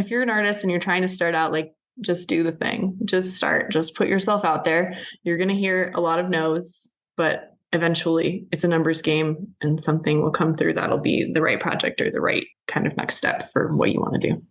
if you're an artist and you're trying to start out, like, just do the thing. Just start. Just put yourself out there. You're going to hear a lot of no's, but eventually it's a numbers game and something will come through that'll be the right project or the right kind of next step for what you want to do.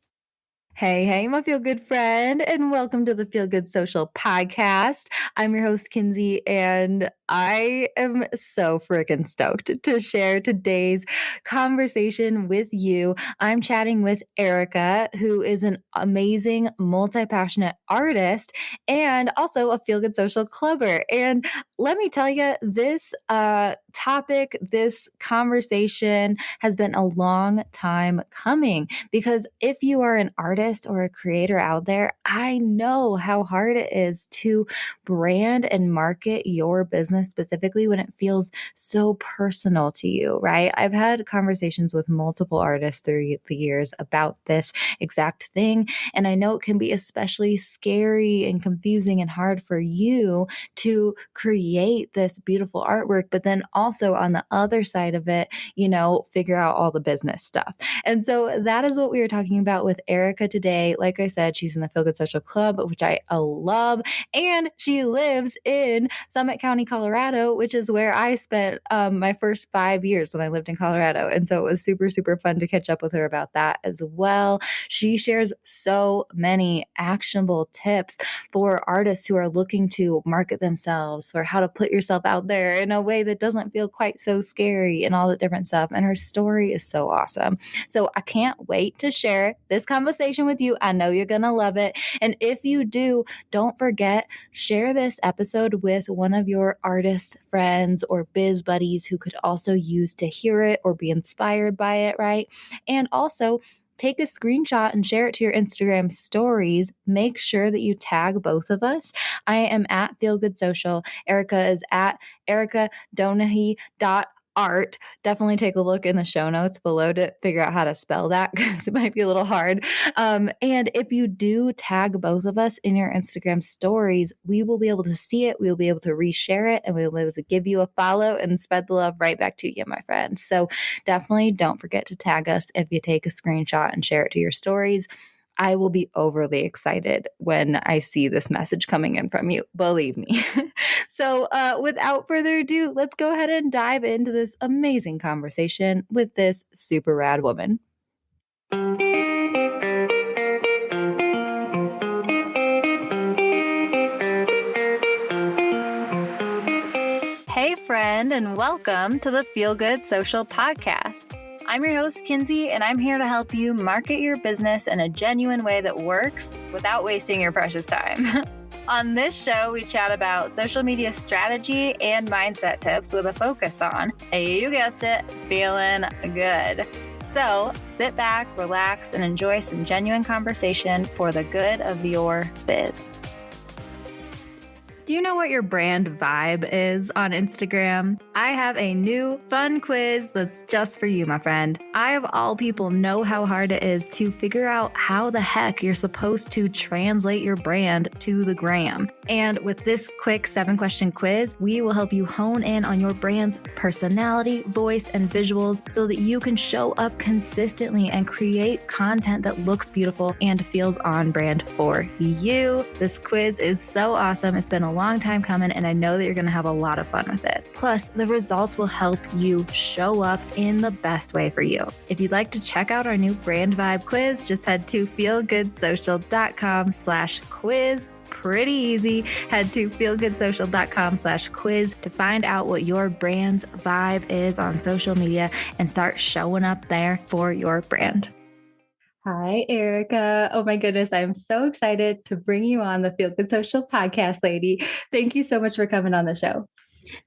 Hey, hey, my feel good friend, and welcome to the Feel Good Social podcast. I'm your host, Kinsey, and I am so freaking stoked to share today's conversation with you. I'm chatting with Erika, who is an amazing, multi-passionate artist and also a Feel Good Social clubber. And let me tell you, this topic, this conversation has been a long time coming because if you are an artist or a creator out there, I know how hard it is to brand and market your business specifically when it feels so personal to you, right? I've had conversations with multiple artists through the years about this exact thing. And I know it can be especially scary and confusing and hard for you to create this beautiful artwork, but then also on the other side of it, figure out all the business stuff. And so that is what we were talking about with Erika today. Like I said, she's in the Feel Good Social Club, which I love. And she lives in Summit County, Colorado, which is where I spent my first 5 years when I lived in Colorado. And so it was super, super fun to catch up with her about that as well. She shares so many actionable tips for artists who are looking to market themselves, for how to put yourself out there in a way that doesn't feel quite so scary and all the different stuff. And her story is so awesome. So I can't wait to share this conversation with you. I know you're going to love it. And if you do, don't forget, share this episode with one of your artist friends or biz buddies who could also use to hear it or be inspired by it, right? And also, take a screenshot and share it to your Instagram stories. Make sure that you tag both of us. I am at Feel Good Social. Erika is at Erika Donaghy art. Definitely take a look in the show notes below to figure out how to spell that because it might be a little hard. And if you do tag both of us in your Instagram stories, we will be able to see it. We will be able to reshare it and we will be able to give you a follow and spread the love right back to you, my friend. So definitely don't forget to tag us if you take a screenshot and share it to your stories. I will be overly excited when I see this message coming in from you. Believe me. So without further ado, let's go ahead and dive into this amazing conversation with this super rad woman. Hey, friend, and welcome to the Feel Good Social Podcast. I'm your host, Kinsey, and I'm here to help you market your business in a genuine way that works without wasting your precious time. On this show, we chat about social media strategy and mindset tips with a focus on, you guessed it, feeling good. So sit back, relax, and enjoy some genuine conversation for the good of your biz. Do you know what your brand vibe is on Instagram? I have a new fun quiz that's just for you, my friend. I, of all people, know how hard it is to figure out how the heck you're supposed to translate your brand to the gram. And with this quick 7-question quiz, we will help you hone in on your brand's personality, voice, and visuals so that you can show up consistently and create content that looks beautiful and feels on brand for you. This quiz is so awesome. It's been a long time coming, and I know that you're going to have a lot of fun with it. Plus, the results will help you show up in the best way for you. If you'd like to check out our new brand vibe quiz, just head to feelgoodsocial.com/quiz. Pretty easy. Head to feelgoodsocial.com/quiz to find out what your brand's vibe is on social media and start showing up there for your brand. Hi, Erika. Oh my goodness. I'm so excited to bring you on the Feel Good Social podcast, lady. Thank you so much for coming on the show.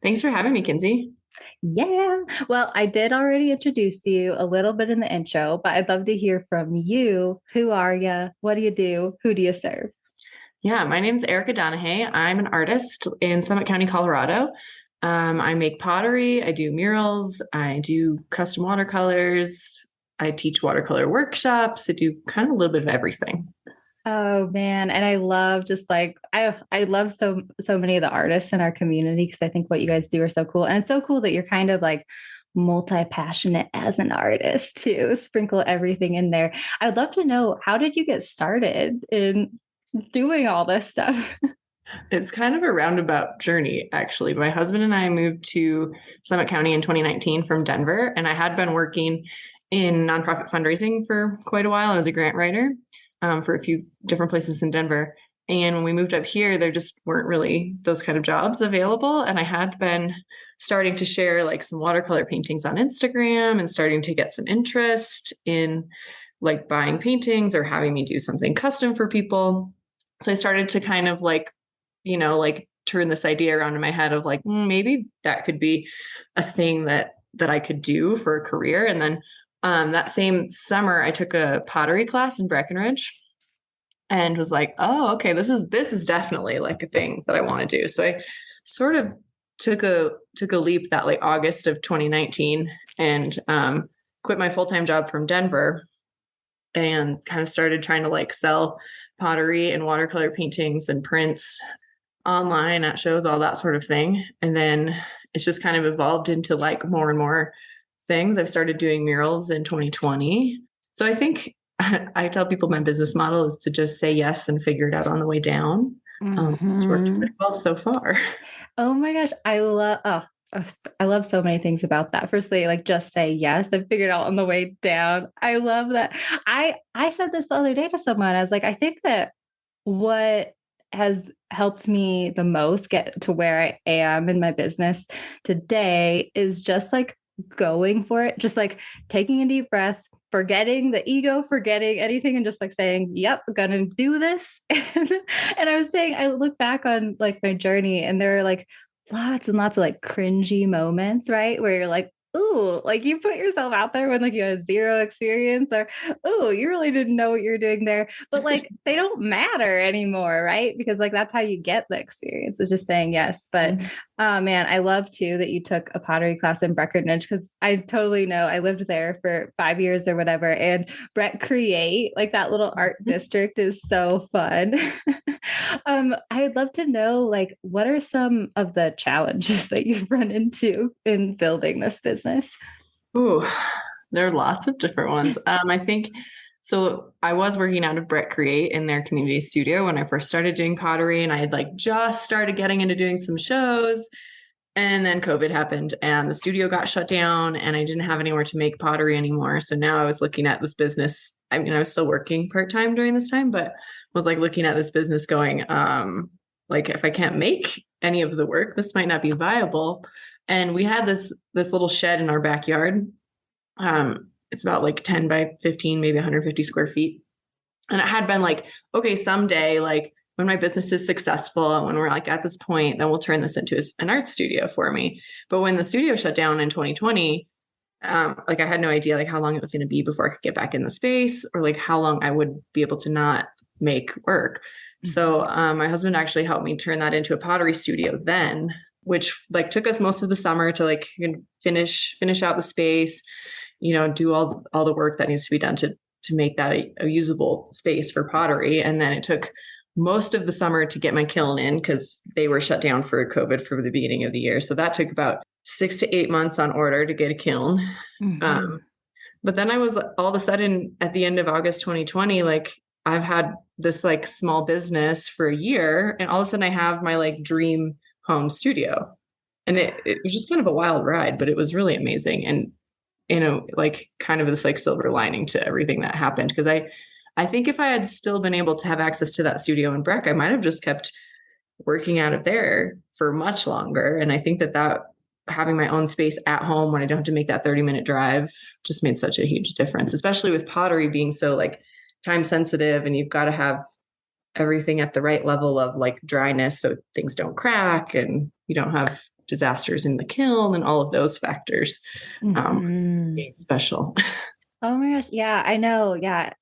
Thanks for having me, Kinsey. Yeah. Well, I did already introduce you a little bit in the intro, but I'd love to hear from you. Who are you? What do you do? Who do you serve? Yeah, my name's Erika Donaghy. I'm an artist in Summit County, Colorado. I make pottery. I do murals. I do custom watercolors. I teach watercolor workshops. I do kind of a little bit of everything. Oh man. And I love just like, I love so many of the artists in our community because I think what you guys do are so cool. And it's so cool that you're kind of like multi-passionate as an artist too. Sprinkle everything in there. I'd love to know, how did you get started in doing all this stuff? It's kind of a roundabout journey, actually. My husband and I moved to Summit County in 2019 from Denver, and I had been working in nonprofit fundraising for quite a while. I was a grant writer for a few different places in Denver. And when we moved up here, there just weren't really those kind of jobs available. And I had been starting to share like some watercolor paintings on Instagram and starting to get some interest in like buying paintings or having me do something custom for people. So I started to kind of like, like turn this idea around in my head of like, maybe that could be a thing that I could do for a career. And then that same summer, I took a pottery class in Breckenridge and was like, oh, okay, this is definitely like a thing that I want to do. So I sort of took a leap that like August of 2019 and quit my full-time job from Denver and kind of started trying to like sell pottery and watercolor paintings and prints online at shows, all that sort of thing. And then it's just kind of evolved into like more and more things. I've started doing murals in 2020. So I think I tell people my business model is to just say yes and figure it out on the way down. It's worked pretty well so far. Oh my gosh, I love so many things about that. Firstly, like just say yes and figure it out on the way down. I love that. I said this the other day to someone. I was like, I think that what has helped me the most get to where I am in my business today is just like going for it, just like taking a deep breath, forgetting the ego, forgetting anything, and just like saying, yep, I'm gonna do this. And I was saying, I look back on like my journey and there are like lots and lots of like cringy moments, right? Where you're like, ooh, like you put yourself out there when like you had zero experience, or ooh, you really didn't know what you're doing there. But like they don't matter anymore, right? Because like that's how you get the experience, is just saying yes. But man, I love too that you took a pottery class in Breckenridge, because I totally know, I lived there for 5 years or whatever. And Breck Create, like that little art district, is so fun. I'd love to know, like, what are some of the challenges that you've run into in building this business? Ooh, there are lots of different ones. I think so. I was working out of Brett Create in their community studio when I first started doing pottery, and I had like just started getting into doing some shows. And then COVID happened and the studio got shut down and I didn't have anywhere to make pottery anymore. So now I was looking at this business. I mean, I was still working part-time during this time, but was like looking at this business going, like if I can't make any of the work, this might not be viable. And we had this little shed in our backyard. It's about like 10 by 15, maybe 150 square feet. And it had been like, okay, someday, like when my business is successful and when we're like at this point, then we'll turn this into an art studio for me. But when the studio shut down in 2020, like I had no idea like how long it was going to be before I could get back in the space, or like how long I would be able to not make work. So my husband actually helped me turn that into a pottery studio then, which like took us most of the summer to like finish out the space, do all the work that needs to be done to make that a usable space for pottery. And then it took most of the summer to get my kiln in because they were shut down for COVID for the beginning of the year. So that took about 6 to 8 months on order to get a kiln. But then I was all of a sudden at the end of August 2020, like I've had this like small business for a year, and all of a sudden I have my like dream home studio. And it was just kind of a wild ride, but it was really amazing. And, like kind of this like silver lining to everything that happened. Because I think if I had still been able to have access to that studio in Breck, I might have just kept working out of there for much longer. And I think that having my own space at home when I don't have to make that 30-minute drive just made such a huge difference, especially with pottery being so like time sensitive, and you've got to have everything at the right level of like dryness so things don't crack and you don't have disasters in the kiln and all of those factors. Being special. Oh my gosh. Yeah, I know. Yeah.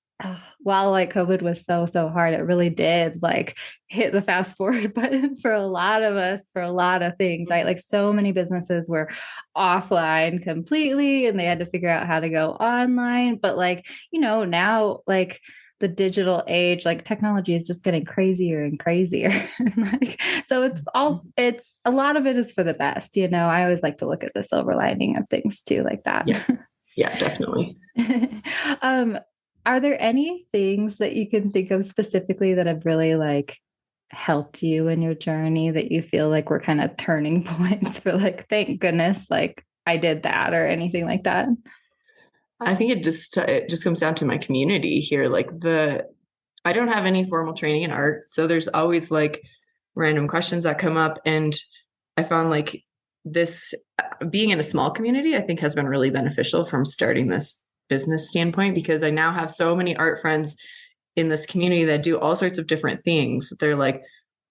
While like COVID was so hard, it really did like hit the fast forward button for a lot of us, for a lot of things, right? Like so many businesses were offline completely and they had to figure out how to go online. But like, now like the digital age, like technology is just getting crazier and crazier. Like, so it's a lot of it is for the best. I always like to look at the silver lining of things too, like that. Yeah. Yeah, definitely. um, are there any things that you can think of specifically that have really like helped you in your journey that you feel like were kind of turning points for like, thank goodness, like I did that or anything like that? I think it just comes down to my community here. I don't have any formal training in art, so there's always like random questions that come up, and I found like this being in a small community, I think has been really beneficial from starting this business standpoint, because I now have so many art friends in this community that do all sorts of different things. They're like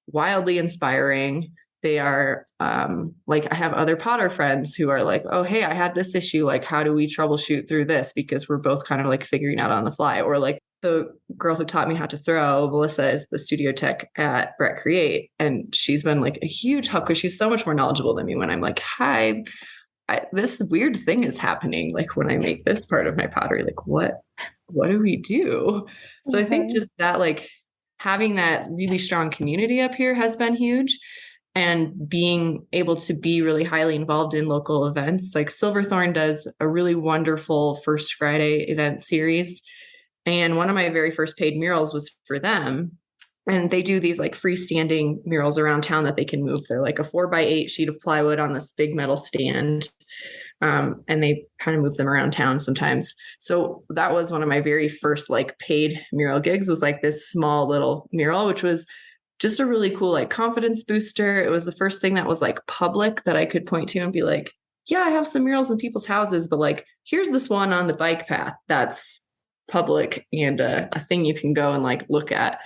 wildly inspiring. They are like, I have other Potter friends who are like, oh, hey, I had this issue. Like, how do we troubleshoot through this? Because we're both kind of like figuring out on the fly. Or like the girl who taught me how to throw, Melissa, is the studio tech at Brett Create. And she's been like a huge help because she's so much more knowledgeable than me when I'm like, hi, this weird thing is happening. Like when I make this part of my pottery, like what do we do? So I think just that, like having that really strong community up here has been huge. And being able to be really highly involved in local events. Like Silverthorne does a really wonderful First Friday event series. And one of my very first paid murals was for them. And they do these like freestanding murals around town that they can move. They're like a 4x8 sheet of plywood on this big metal stand. And they kind of move them around town sometimes. So that was one of my very first like paid mural gigs, was like this small little mural, which was just a really cool like confidence booster. It was the first thing that was like public that I could point to and be like, yeah, I have some murals in people's houses, but like, here's this one on the bike path that's public and a thing you can go and like look at.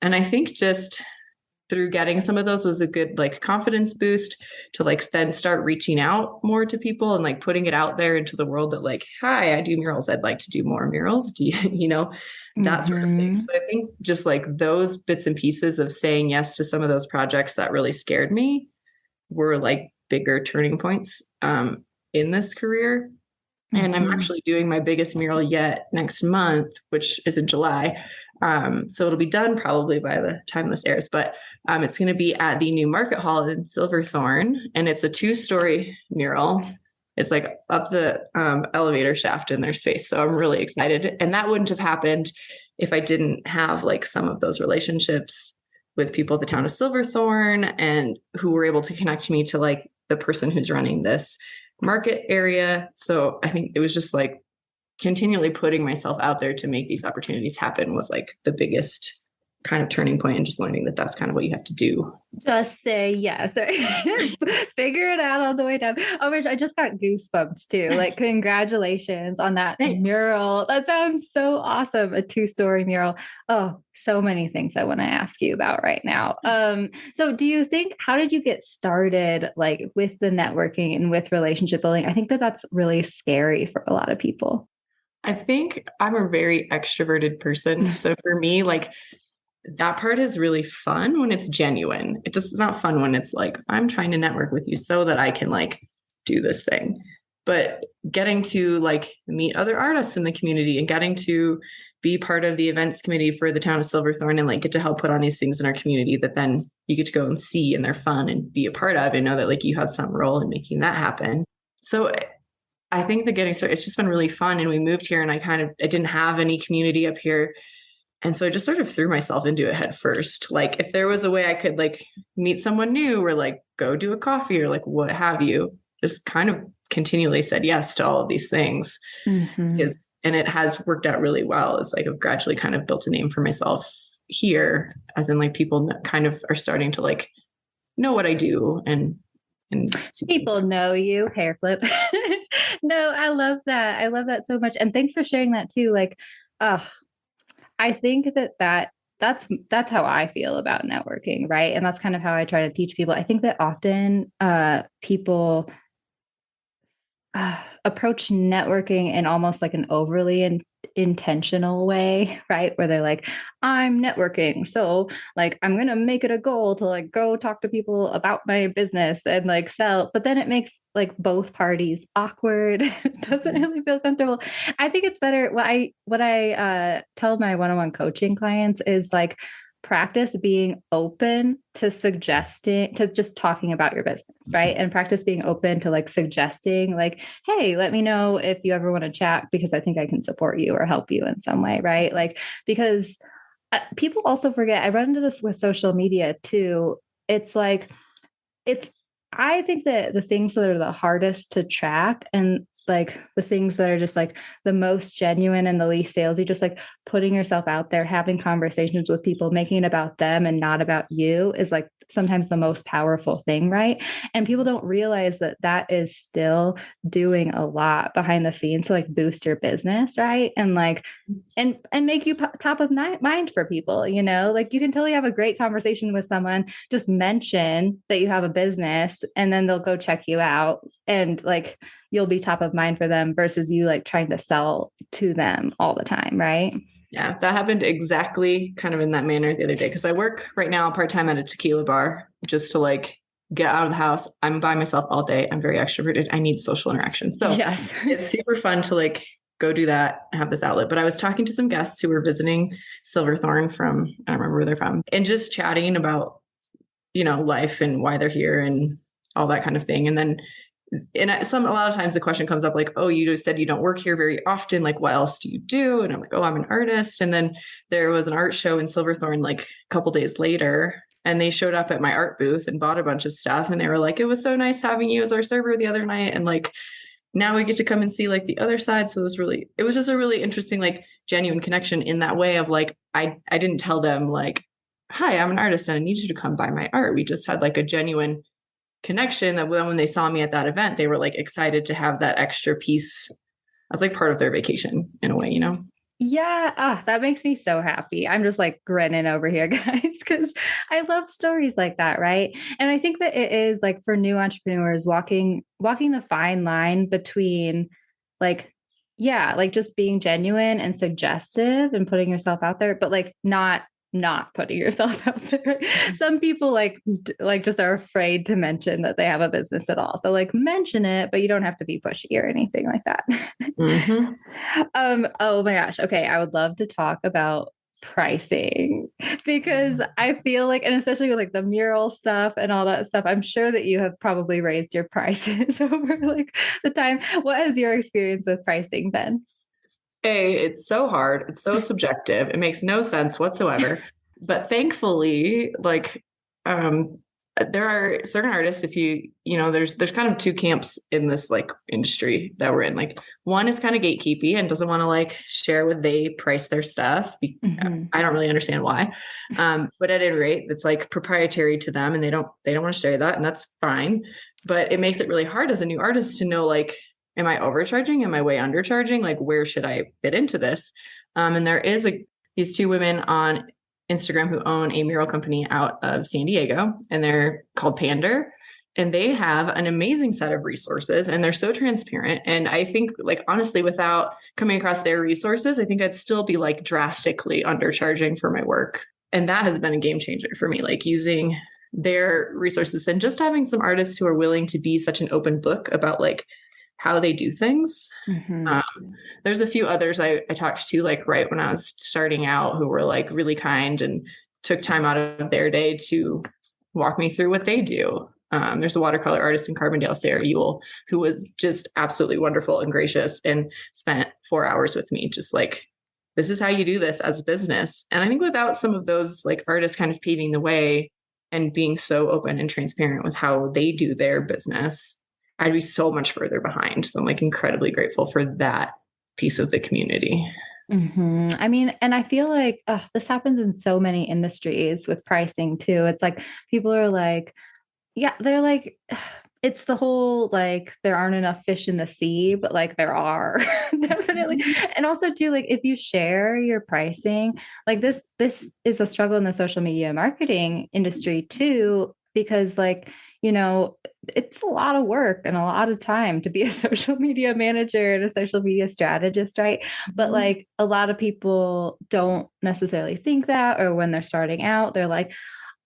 And I think just through getting some of those was a good like confidence boost to like then start reaching out more to people and like putting it out there into the world that like, hi, I do murals. I'd like to do more murals. Do you, that sort of thing. So I think just like those bits and pieces of saying yes to some of those projects that really scared me were like bigger turning points in this career. And I'm actually doing my biggest mural yet next month, which is in July. So it'll be done probably by the time this airs, but it's going to be at the new market hall in Silverthorne, and it's a 2-story mural. It's like up the elevator shaft in their space. So I'm really excited. And that wouldn't have happened if I didn't have like some of those relationships with people at the town of Silverthorne and who were able to connect me to like the person who's running this market area. So I think it was just like continually putting myself out there to make these opportunities happen was like the biggest kind of turning point, and just learning that that's kind of what you have to do. Just say yes or figure it out all the way down. Oh, Rich, I just got goosebumps too. Like, congratulations on that mural. That sounds so awesome. A 2-story mural. Oh, so many things I want to ask you about right now. So do you think, how did you get started like with the networking and with relationship building? I think that that's really scary for a lot of people. I think I'm a very extroverted person. So for me, like that part is really fun when it's genuine. It's not fun when it's like, I'm trying to network with you so that I can like do this thing. But getting to like meet other artists in the community and getting to be part of the events committee for the town of Silverthorne and like get to help put on these things in our community that then you get to go and see and they're fun and be a part of and know that like you had some role in making that happen. So I think the getting started, it's just been really fun. And we moved here and I didn't have any community up here. And so I just sort of threw myself into it head first. Like if there was a way I could like meet someone new or like go do a coffee or like what have you, just kind of continually said yes to all of these things. And it has worked out really well. It's like I've gradually kind of built a name for myself here, as in like people kind of are starting to like know what I do and people know you. Hair flip. No, I love that. I love that so much. And thanks for sharing that too. Like, I think that's how I feel about networking, right? And that's kind of how I try to teach people. I think that often people approach networking in almost like an overly intentional way, right? Where they're like, I'm networking. So like, I'm going to make it a goal to like go talk to people about my business and like sell. But then it makes like both parties awkward. It doesn't really feel comfortable. I think it's better. What I tell my one-on-one coaching clients is like, practice being open to suggesting, to just talking about your business, right? And practice being open to like suggesting like, hey, let me know if you ever want to chat because I think I can support you or help you in some way, right? Like, because people also forget, I run into this with social media too. It's like, it's, I think that the things that are the hardest to track and like the things that are just like the most genuine and the least salesy, just like putting yourself out there, having conversations with people, making it about them and not about you is like sometimes the most powerful thing, right? And people don't realize that that is still doing a lot behind the scenes to like boost your business, right? And like and make you top of mind for people, you know, like you can totally have a great conversation with someone, just mention that you have a business and then they'll go check you out and like you'll be top of mind for them versus you like trying to sell to them all the time, right? Yeah, that happened exactly kind of in that manner the other day because I work right now part-time at a tequila bar just to like get out of the house. I'm by myself all day. I'm very extroverted. I need social interaction. So Yes. it's super fun to like go do that and have this outlet. But I was talking to some guests who were visiting Silverthorne from, I don't remember where they're from, and just chatting about, you know, life and why they're here and all that kind of thing. And then a lot of times the question comes up like, oh, you just said you don't work here very often. Like, what else do you do? And I'm like, oh, I'm an artist. And then there was an art show in Silverthorne like a couple days later, and they showed up at my art booth and bought a bunch of stuff. And they were like, it was so nice having you as our server the other night. And like, now we get to come and see like the other side. So it was just a really interesting, like genuine connection in that way of like, I didn't tell them like, hi, I'm an artist and I need you to come buy my art. We just had like a genuine connection that when they saw me at that event, they were like excited to have that extra piece as like part of their vacation in a way, you know? Yeah, that makes me so happy. I'm just like grinning over here, guys, because I love stories like that, right? And I think that it is like for new entrepreneurs walking the fine line between like, yeah, like just being genuine and suggestive and putting yourself out there, but like not putting yourself out there. Some people like just are afraid to mention that they have a business at all. So like mention it, but you don't have to be pushy or anything like that. Mm-hmm. Oh my gosh. Okay, I would love to talk about pricing because I feel like, and especially with like the mural stuff and all that stuff, I'm sure that you have probably raised your prices over like the time. What has your experience with pricing been? It's so hard. It's so subjective. It makes no sense whatsoever. But thankfully, like, um, there are certain artists, if you know, there's kind of two camps in this like industry that we're in. Like one is kind of gatekeepy and doesn't want to like share what they price their stuff. Mm-hmm. I don't really understand why. But at any rate, it's like proprietary to them and they don't want to share that, and that's fine. But it makes it really hard as a new artist to know like, am I overcharging? Am I way undercharging? Like, where should I fit into this? And there is these two women on Instagram who own a mural company out of San Diego, and they're called Pander. And they have an amazing set of resources and they're so transparent. And I think, like, honestly, without coming across their resources, I think I'd still be like drastically undercharging for my work. And that has been a game changer for me, like using their resources and just having some artists who are willing to be such an open book about like how they do things. Mm-hmm. There's a few others I talked to like right when I was starting out who were like really kind and took time out of their day to walk me through what they do. There's a watercolor artist in Carbondale, Sarah Ewell, who was just absolutely wonderful and gracious and spent 4 hours with me, just like, this is how you do this as a business. And I think without some of those like artists kind of paving the way and being so open and transparent with how they do their business, I'd be so much further behind. So I'm like incredibly grateful for that piece of the community. Mm-hmm. I mean, and I feel like this happens in so many industries with pricing too. It's like people are like, yeah, they're like, it's the whole like there aren't enough fish in the sea, but like there are definitely. And also too, like if you share your pricing, like this is a struggle in the social media marketing industry too, because like, you know, it's a lot of work and a lot of time to be a social media manager and a social media strategist, right? But Mhm. like a lot of people don't necessarily think that, or when they're starting out, they're like,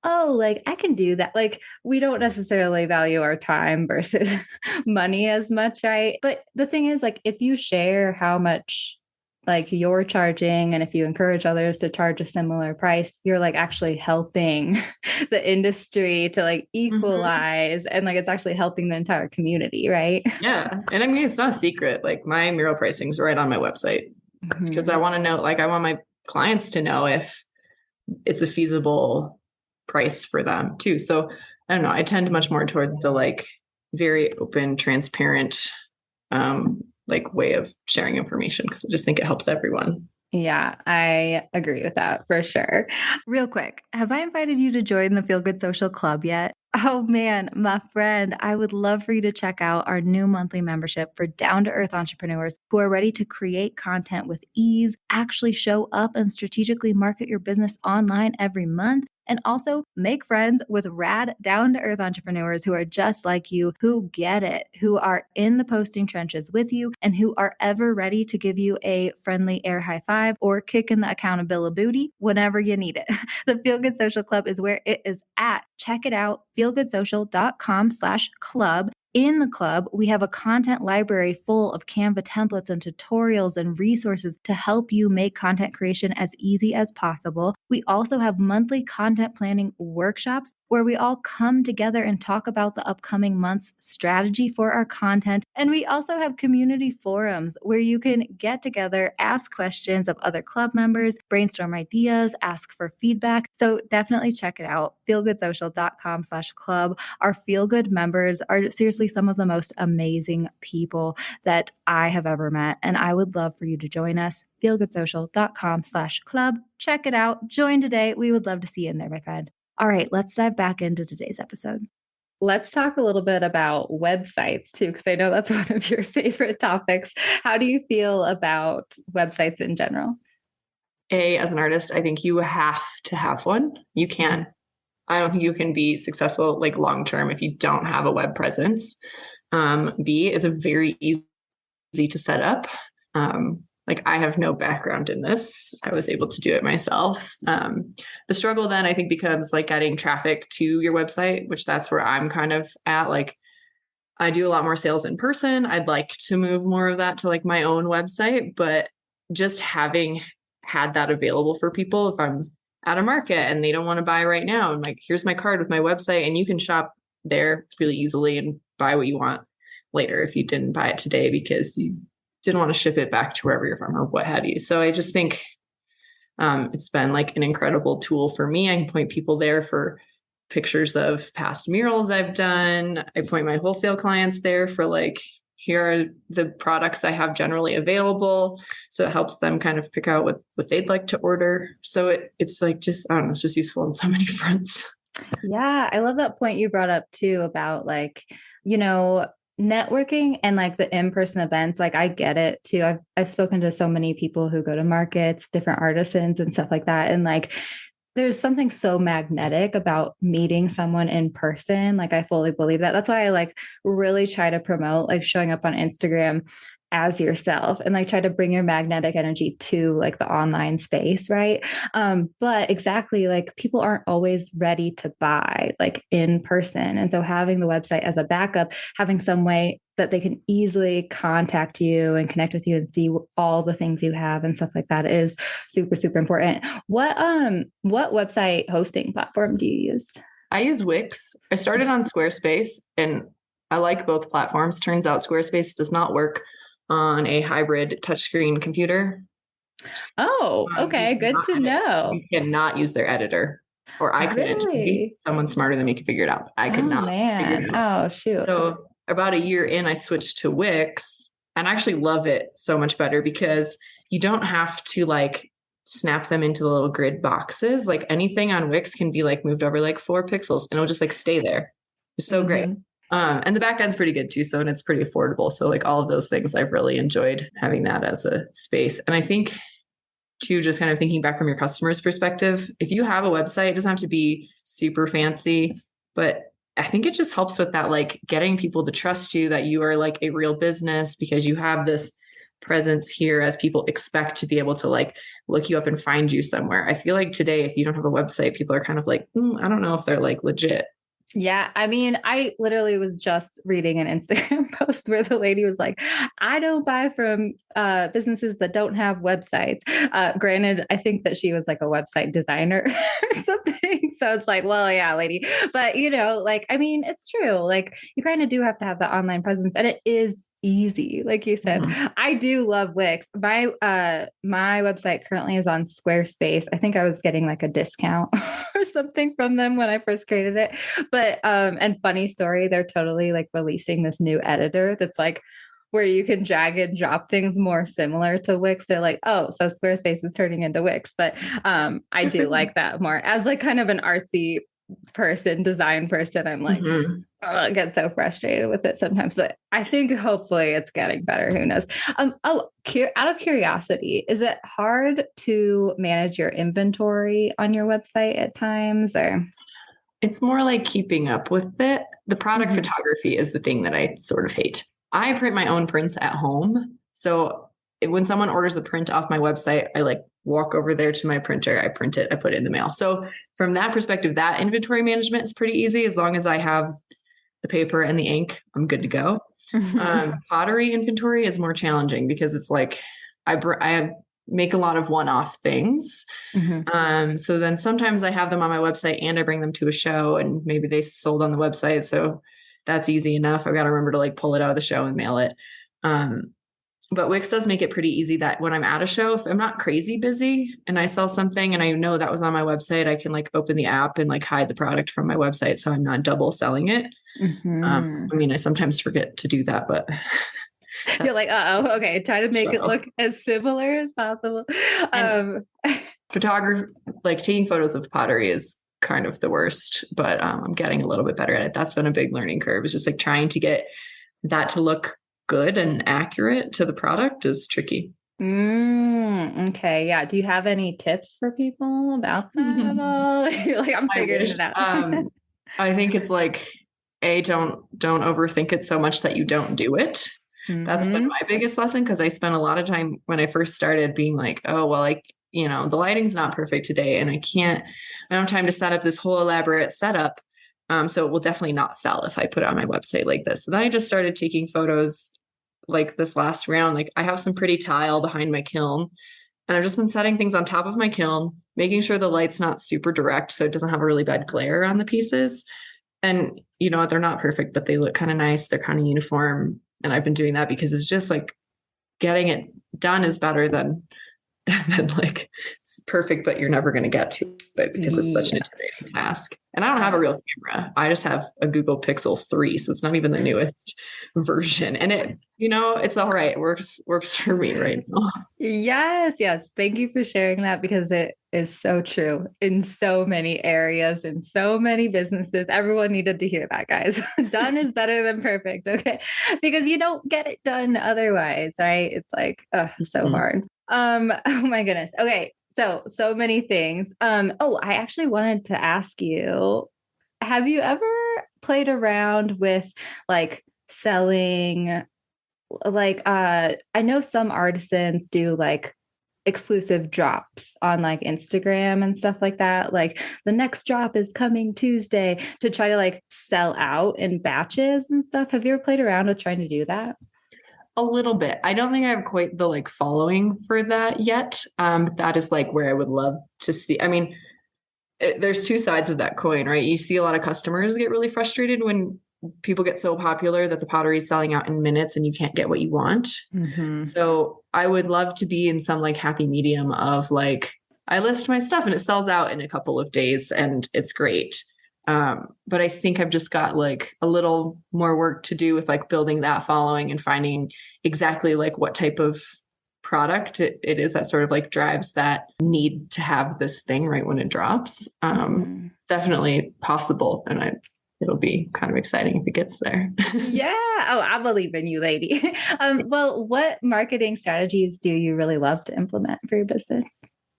oh, like I can do that. Like we don't necessarily value our time versus money as much, right? But the thing is, like, if you share how much like you're charging and if you encourage others to charge a similar price, you're like actually helping the industry to like Mhm. equalize, and like it's actually helping the entire community, right? Yeah. And I mean, it's not a secret. Like my mural pricing is right on my website because I Mhm. want to know, like, I want my clients to know if it's a feasible price for them too. So I don't know. I tend much more towards the like very open, transparent, like way of sharing information because I just think it helps everyone. Yeah, I agree with that for sure. Real quick, have I invited you to join the Feel Good Social Club yet? Oh man, my friend, I would love for you to check out our new monthly membership for down to earth entrepreneurs who are ready to create content with ease, actually show up and strategically market your business online every month, and also make friends with rad down to earth entrepreneurs who are just like you, who get it, who are in the posting trenches with you, and who are ever ready to give you a friendly air high five or kick in the accountability booty whenever you need it. The Feel Good Social Club is where it is at. Check it out, feelgoodsocial.com/club. In the club, we have a content library full of Canva templates and tutorials and resources to help you make content creation as easy as possible. We also have monthly content planning workshops where we all come together and talk about the upcoming month's strategy for our content. And we also have community forums where you can get together, ask questions of other club members, brainstorm ideas, ask for feedback. So definitely check it out, feelgoodsocial.com/club. Our Feel Good members are seriously some of the most amazing people that I have ever met. And I would love for you to join us, feelgoodsocial.com/club. Check it out. Join today. We would love to see you in there, my friend. All right, let's dive back into today's episode. Let's talk a little bit about websites too, because I know that's one of your favorite topics. How do you feel about websites in general? As an artist, I think you have to have one. You can't, I don't think you can be successful like long term if you don't have a web presence. B, it's a very easy to set up. Like I have no background in this. I was able to do it myself. The struggle then I think becomes like getting traffic to your website, which that's where I'm kind of at. Like I do a lot more sales in person. I'd like to move more of that to like my own website, but just having had that available for people, if I'm at a market and they don't want to buy right now, and like, here's my card with my website, and you can shop there really easily and buy what you want later if you didn't buy it today because you didn't want to ship it back to wherever you're from or what have you. So I just think it's been like an incredible tool for me. I can point people there for pictures of past murals I've done. I point my wholesale clients there for like, here are the products I have generally available. So it helps them kind of pick out what they'd like to order. So it's like just, I don't know, it's just useful on so many fronts. Yeah, I love that point you brought up too about like, you know, networking and like the in-person events. Like I get it too. I've spoken to so many people who go to markets, different artisans and stuff like that. And like there's something so magnetic about meeting someone in person. Like I fully believe that. That's why I like really try to promote like showing up on Instagram as yourself and like try to bring your magnetic energy to like the online space, right? But exactly, like people aren't always ready to buy like in person. And so having the website as a backup, having some way that they can easily contact you and connect with you and see all the things you have and stuff like that is super, super important. What website hosting platform do you use? I use Wix. I started on Squarespace and I like both platforms. Turns out Squarespace does not work on a hybrid touchscreen computer. Oh, You okay. Good cannot to edit. know. You cannot use their editor, or I couldn't. Maybe Really? someone smarter than me could figure it out. I could Oh not figure man. it out. Oh shoot. So about a year in, I switched to Wix, and I actually love it so much better because you don't have to like snap them into the little grid boxes. Like anything on Wix can be like moved over like 4 pixels, and it'll just like stay there. It's so great. Mhm. And the back end's pretty good too. So, and it's pretty affordable. So like all of those things, I've really enjoyed having that as a space. And I think too, just kind of thinking back from your customer's perspective, if you have a website, it doesn't have to be super fancy, but I think it just helps with that, like getting people to trust you, that you are like a real business because you have this presence here, as people expect to be able to like look you up and find you somewhere. I feel like today, if you don't have a website, people are kind of like, I don't know if they're like legit. Yeah. I mean, I literally was just reading an Instagram post where the lady was like, I don't buy from businesses that don't have websites. Granted, I think that she was like a website designer or something. So it's like, well, yeah, lady. But, like, I mean, it's true. Like, you kind of do have to have the online presence, and it is easy. Like you said, I do love Wix. My website currently is on Squarespace. I think I was getting like a discount or something from them when I first created it. But and funny story, they're totally like releasing this new editor that's like where you can drag and drop things more similar to Wix. They're like, oh, so Squarespace is turning into Wix. But I do like that more as like kind of an artsy design person. I'm like, I get so frustrated with it sometimes, but I think hopefully it's getting better. Who knows? Out of curiosity, is it hard to manage your inventory on your website at times, or? It's more like keeping up with it. The product photography is the thing that I sort of hate. I print my own prints at home. So when someone orders a print off my website, I like walk over there to my printer, I print it, I put it in the mail. So from that perspective, that inventory management is pretty easy. As long as I have the paper and the ink, I'm good to go. Pottery inventory is more challenging because it's like I make a lot of one-off things. So then sometimes I have them on my website and I bring them to a show, and maybe they sold on the website. So that's easy enough. I've got to remember to like pull it out of the show and mail it. But Wix does make it pretty easy that when I'm at a show, if I'm not crazy busy and I sell something and I know that was on my website, I can like open the app and like hide the product from my website, so I'm not double selling it. I mean, I sometimes forget to do that, but you're like, okay, try to make it look as similar as possible. Photography, like taking photos of pottery, is kind of the worst, but I'm getting a little bit better at it. That's been a big learning curve. It's just like trying to get that to look good and accurate to the product is tricky. Okay. Yeah. Do you have any tips for people about that at all? You're like, I'm figuring it out. I think it's like, don't overthink it so much that you don't do it. That's been my biggest lesson, because I spent a lot of time when I first started being like, oh, well, like, the lighting's not perfect today and I don't have time to set up this whole elaborate setup. So it will definitely not sell if I put it on my website like this. So then I just started taking photos like this last round. Like I have some pretty tile behind my kiln, and I've just been setting things on top of my kiln, making sure the light's not super direct so it doesn't have a really bad glare on the pieces. And you know what? They're not perfect, but they look kind of nice. They're kind of uniform. And I've been doing that because it's just like getting it done is better than like it's perfect, but you're never going to get to it because it's such an intimidating task. And I don't have a real camera. I just have a Google Pixel 3. So it's not even the newest version. And it, it's all right. It works for me right now. Yes. Thank you for sharing that, because it is so true in so many areas, in so many businesses. Everyone needed to hear that, guys. Done is better than perfect. Okay. Because you don't get it done otherwise, right? It's like, so hard. Oh my goodness. Okay. So many things. I actually wanted to ask you, have you ever played around with like selling, like, I know some artisans do like exclusive drops on like Instagram and stuff like that. Like the next drop is coming Tuesday, to try to like sell out in batches and stuff. Have you ever played around with trying to do that? A little bit. I don't think I have quite the like following for that yet. That is like where I would love to see. I mean, there's two sides of that coin, right? You see a lot of customers get really frustrated when people get so popular that the pottery is selling out in minutes and you can't get what you want. So I would love to be in some like happy medium of like, I list my stuff and it sells out in a couple of days and it's great. But I think I've just got like a little more work to do with like building that following and finding exactly like what type of product it is that sort of like drives that need to have this thing right when it drops. Definitely possible. And it'll be kind of exciting if it gets there. Yeah. Oh, I believe in you, lady. Well, what marketing strategies do you really love to implement for your business?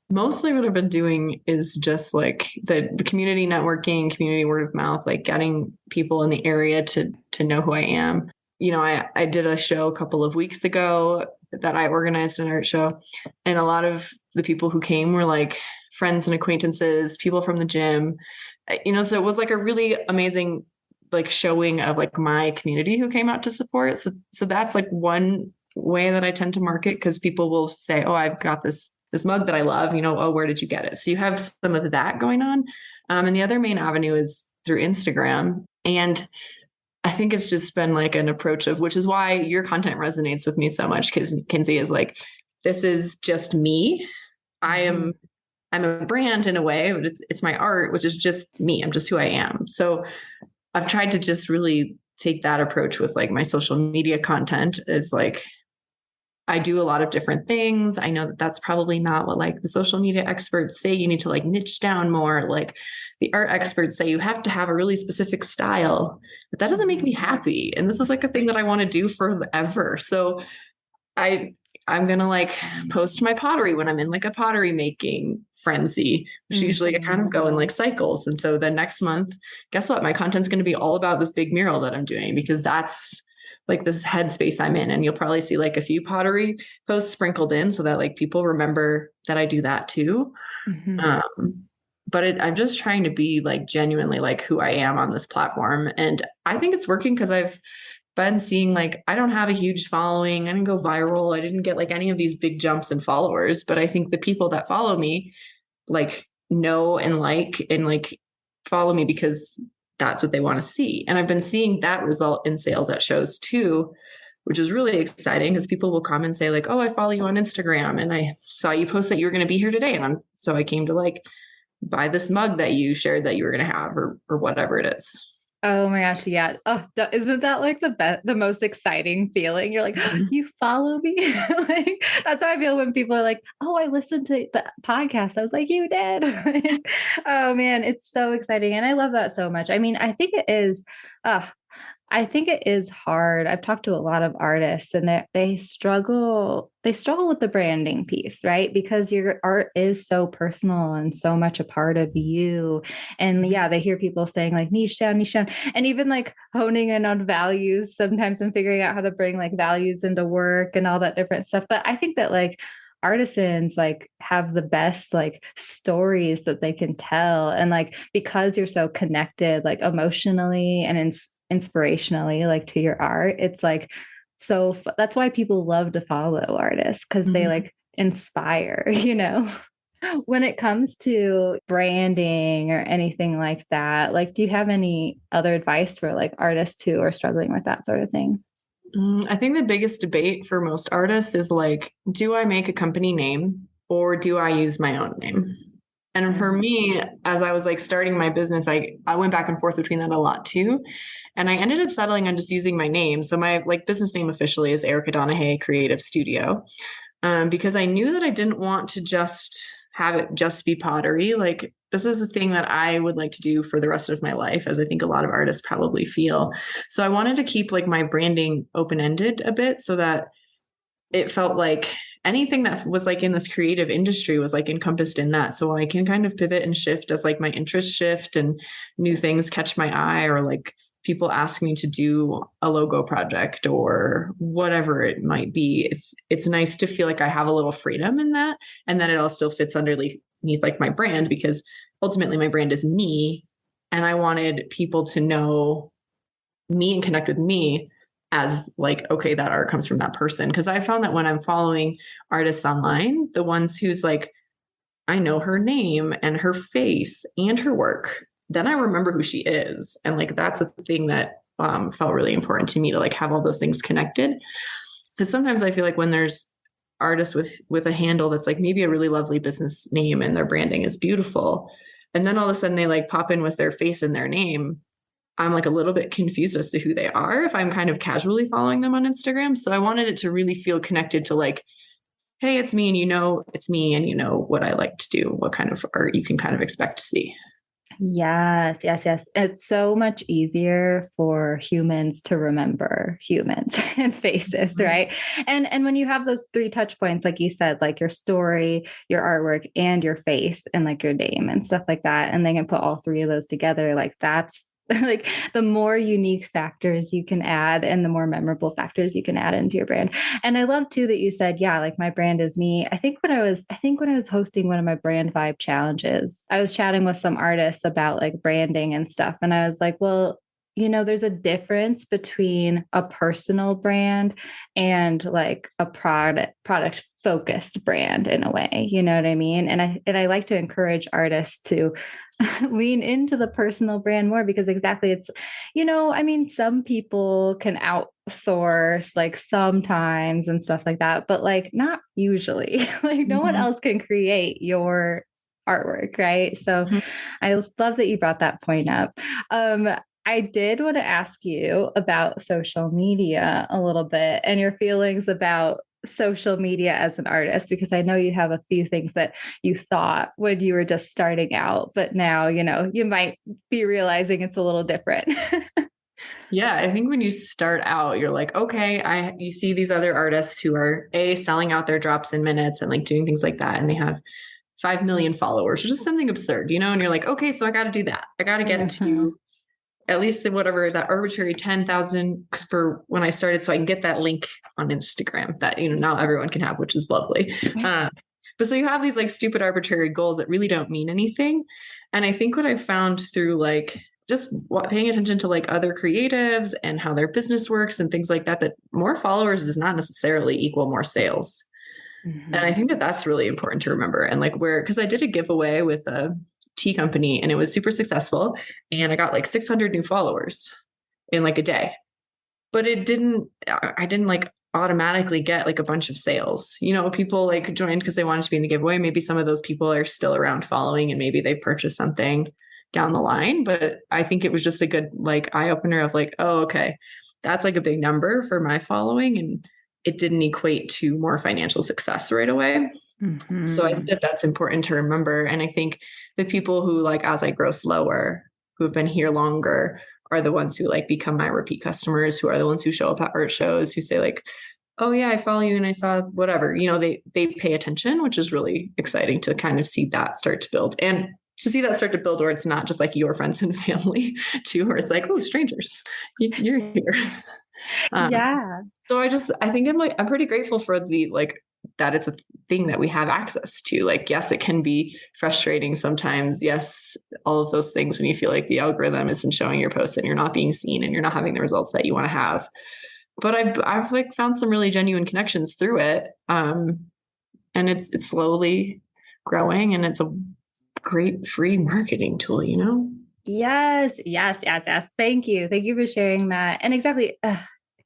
Mostly what I've been doing is just like the community networking, community word of mouth, like getting people in the area to know who I am. I did a show a couple of weeks ago that I organized, an art show, and a lot of the people who came were like friends and acquaintances, people from the gym. So it was like a really amazing like showing of like my community who came out to support. So that's like one way that I tend to market, because people will say, "Oh, I've got this mug that I love, oh, where did you get it?" So you have some of that going on. And the other main avenue is through Instagram. And I think it's just been like an approach of, which is why your content resonates with me so much, because Kinsey is like, this is just me. I'm a brand in a way, but it's my art, which is just me. I'm just who I am. So I've tried to just really take that approach with like my social media content. Is like, I do a lot of different things. I know that that's probably not what like the social media experts say. You need to like niche down more. Like the art experts say you have to have a really specific style, but that doesn't make me happy. And this is like a thing that I want to do forever. So I I'm gonna like post my pottery when I'm in like a pottery making frenzy, which usually I kind of go in like cycles. And so the next month, guess what? My content's gonna be all about this big mural that I'm doing, because that's like this headspace I'm in. And you'll probably see like a few pottery posts sprinkled in so that like people remember that I do that too. But I'm just trying to be like genuinely like who I am on this platform. And I think it's working, because I've been seeing like, I don't have a huge following. I didn't go viral. I didn't get like any of these big jumps in followers, but I think the people that follow me like know and like follow me because that's what they want to see. And I've been seeing that result in sales at shows too, which is really exciting, because people will come and say like, "Oh, I follow you on Instagram and I saw you post that you were going to be here today." And so I came to like buy this mug that you shared that you were going to have, or whatever it is. Oh my gosh, yeah. Oh, isn't that like the most exciting feeling? You're like, Mhm. you follow me? Like, that's how I feel when people are like, oh, I listened to the podcast. I was like, you did. Like, oh man, it's so exciting. And I love that so much. I mean, I think it is hard. I've talked to a lot of artists and they struggle with the branding piece, right? Because your art is so personal and so much a part of you. And yeah, they hear people saying like niche down, niche down, and even like honing in on values sometimes and figuring out how to bring like values into work and all that different stuff. But I think that like artisans like have the best like stories that they can tell, and like because you're so connected like emotionally and inspirationally like to your art, it's like that's why people love to follow artists, because they Mhm. like inspire, when it comes to branding or anything like that. Like, do you have any other advice for like artists who are struggling with that sort of thing? I think the biggest debate for most artists is like, do I make a company name or do I use my own name? And for me, as I was like starting my business, I went back and forth between that a lot too. And I ended up settling on just using my name. So my like business name officially is Erika Donaghy Creative Studio. Because I knew that I didn't want to just have it just be pottery. Like this is a thing that I would like to do for the rest of my life, as I think a lot of artists probably feel. So I wanted to keep like my branding open-ended a bit, so that it felt like anything that was like in this creative industry was like encompassed in that. So I can kind of pivot and shift as like my interests shift and new things catch my eye, or like people ask me to do a logo project or whatever it might be. It's nice to feel like I have a little freedom in that, and then it all still fits underneath like my brand, because ultimately my brand is me, and I wanted people to know me and connect with me as like, okay, that art comes from that person. Because I found that when I'm following artists online, the ones who's like, I know her name and her face and her work, then I remember who she is. And like that's a thing that felt really important to me, to like have all those things connected. Because sometimes I feel like when there's artists with a handle that's like maybe a really lovely business name and their branding is beautiful, and then all of a sudden they like pop in with their face and their name, I'm like a little bit confused as to who they are if I'm kind of casually following them on Instagram. So I wanted it to really feel connected to like, hey, it's me, and it's me, and what I like to do, what kind of art you can kind of expect to see. Yes, yes, yes. It's so much easier for humans to remember humans and faces, Mhm. right? And when you have those three touch points, like you said, like your story, your artwork, and your face, and like your name and stuff like that, and they can put all three of those together, like that's like the more unique factors you can add and the more memorable factors you can add into your brand. And I love too that you said, yeah, like my brand is me. I think when I was hosting one of my brand vibe challenges, I was chatting with some artists about like branding and stuff. And I was like, well, there's a difference between a personal brand and like a product focused brand in a way. You know what I mean? And I like to encourage artists to lean into the personal brand more because exactly I mean, some people can outsource like sometimes and stuff like that, but like not usually. Like no one Mhm. else can create your artwork, right? So Mhm. I love that you brought that point up. Um, I did want to ask you about social media a little bit and your feelings about social media as an artist, because I know you have a few things that you thought when you were just starting out, but now, you might be realizing it's a little different. Yeah, I think when you start out, you're like, okay, you see these other artists who are selling out their drops in minutes and like doing things like that, and they have 5 million followers, which is something absurd, and you're like, okay, so I got to do that. I got to get Mhm. to at least whatever that arbitrary 10,000 for when I started, so I can get that link on Instagram that now everyone can have, which is lovely. Uh, but so you have these like stupid arbitrary goals that really don't mean anything. And I think what I found through like just paying attention to like other creatives and how their business works and things like that, that more followers does not necessarily equal more sales. And I Mhm. think that that's really important to remember. And like because I did a giveaway with a tea company and it was super successful. And I got like 600 new followers in like a day. But I didn't like automatically get like a bunch of sales. People like joined because they wanted to be in the giveaway. Maybe some of those people are still around following and maybe they've purchased something down the line. But I think it was just a good like eye opener of like, oh, okay, that's like a big number for my following. And it didn't equate to more financial success right away. So I think Mhm. that that's important to remember. And I think the people who like, as I grow slower, who have been here longer, are the ones who like become my repeat customers, who are the ones who show up at art shows, who say like, oh yeah, I follow you and I saw whatever, they pay attention, which is really exciting to kind of see that start to build. And to see that start to build where it's not just like your friends and family too, where it's like, oh, strangers, you're here. Um, Yeah. so I think I'm pretty grateful for the like that it's a thing that we have access to. Like, yes, it can be frustrating sometimes. Yes, all of those things when you feel like the algorithm isn't showing your post and you're not being seen and you're not having the results that you want to have. But I've like found some really genuine connections through it. And it's slowly growing and it's a great free marketing tool. Yes, yes, yes, yes. Thank you. Thank you for sharing that. And exactly,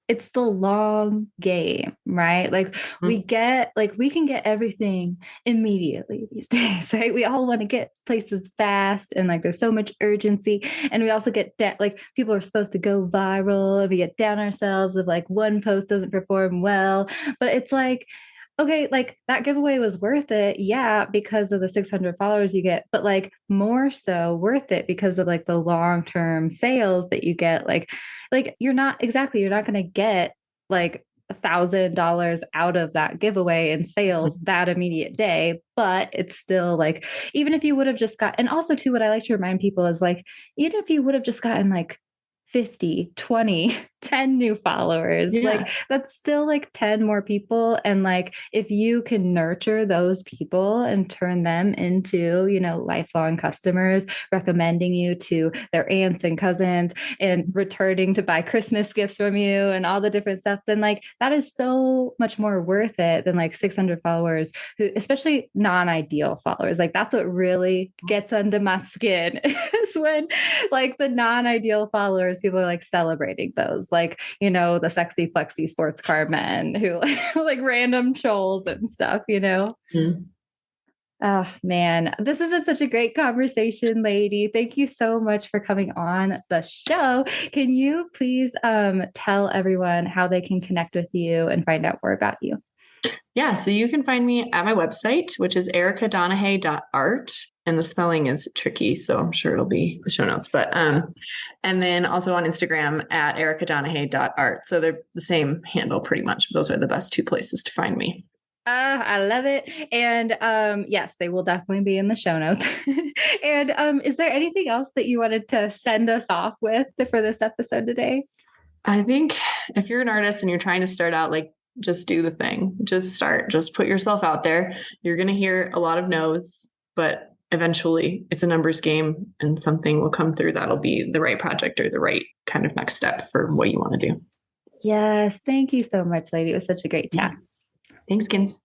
it's the long game, right? Like we can get everything immediately these days, right? We all want to get places fast and like there's so much urgency. And we also get like people are supposed to go viral and we get down ourselves if like one post doesn't perform well. But it's like, okay, like that giveaway was worth it. Yeah, because of the 600 followers you get, but like more so worth it because of like the long-term sales that you get. Like you're not going to get like $1,000 out of that giveaway in sales that immediate day, but it's still like, even if you would have just got, and also too, what I like to remind people is like, even if you would have just gotten like 50, 20, 10 new followers, like Yeah. that's still like 10 more people. And like if you can nurture those people and turn them into, lifelong customers, recommending you to their aunts and cousins and returning to buy Christmas gifts from you and all the different stuff, then like that is so much more worth it than like 600 followers who, especially non-ideal followers, like that's what really gets under my skin is when like the non-ideal followers, people are like celebrating those, like, the sexy flexy sports car men who like random trolls and stuff. Mhm. Oh man, this has been such a great conversation, lady. Thank you so much for coming on the show. Can you please tell everyone how they can connect with you and find out more about you? Yeah, so you can find me at my website, which is erikadonaghy.art. and the spelling is tricky, so I'm sure it'll be the show notes. But and then also on Instagram at erikadonaghy.art. So they're the same handle pretty much. Those are the best two places to find me. I love it. And yes, they will definitely be in the show notes. And is there anything else that you wanted to send us off with for this episode today? I think if you're an artist and you're trying to start out, like, just do the thing. Just start. Just put yourself out there. You're going to hear a lot of no's, but eventually it's a numbers game and something will come through that'll be the right project or the right kind of next step for what you want to do. Yes. Thank you so much, lady. It was such a great chat. Thanks, Kins.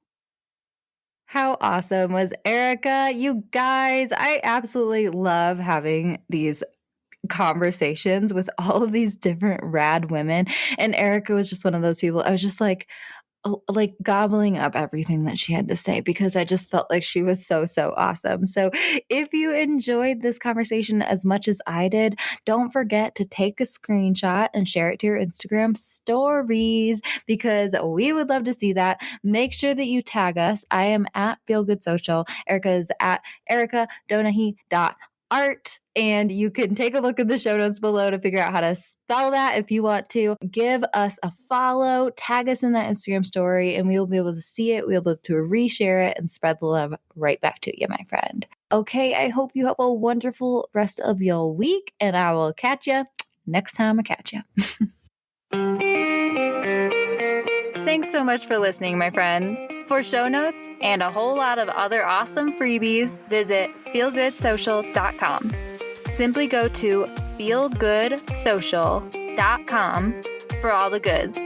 How awesome was Erika? You guys, I absolutely love having these conversations with all of these different rad women. And Erika was just one of those people. I was just like gobbling up everything that she had to say because I just felt like she was so, so awesome. So if you enjoyed this conversation as much as I did, don't forget to take a screenshot and share it to your Instagram stories because we would love to see that. Make sure that you tag us. I am at Feel Good Social. Erika is at erikadonaghy.art. And you can take a look at the show notes below to figure out how to spell that if you want to. Give us a follow, tag us in that Instagram story, and we will be able to see it. We'll be able to reshare it and spread the love right back to you, my friend. Okay, I hope you have a wonderful rest of your week, and I will catch you next time I catch you. Thanks so much for listening, my friend. For show notes and a whole lot of other awesome freebies, visit feelgoodsocial.com. Simply go to feelgoodsocial.com for all the goods.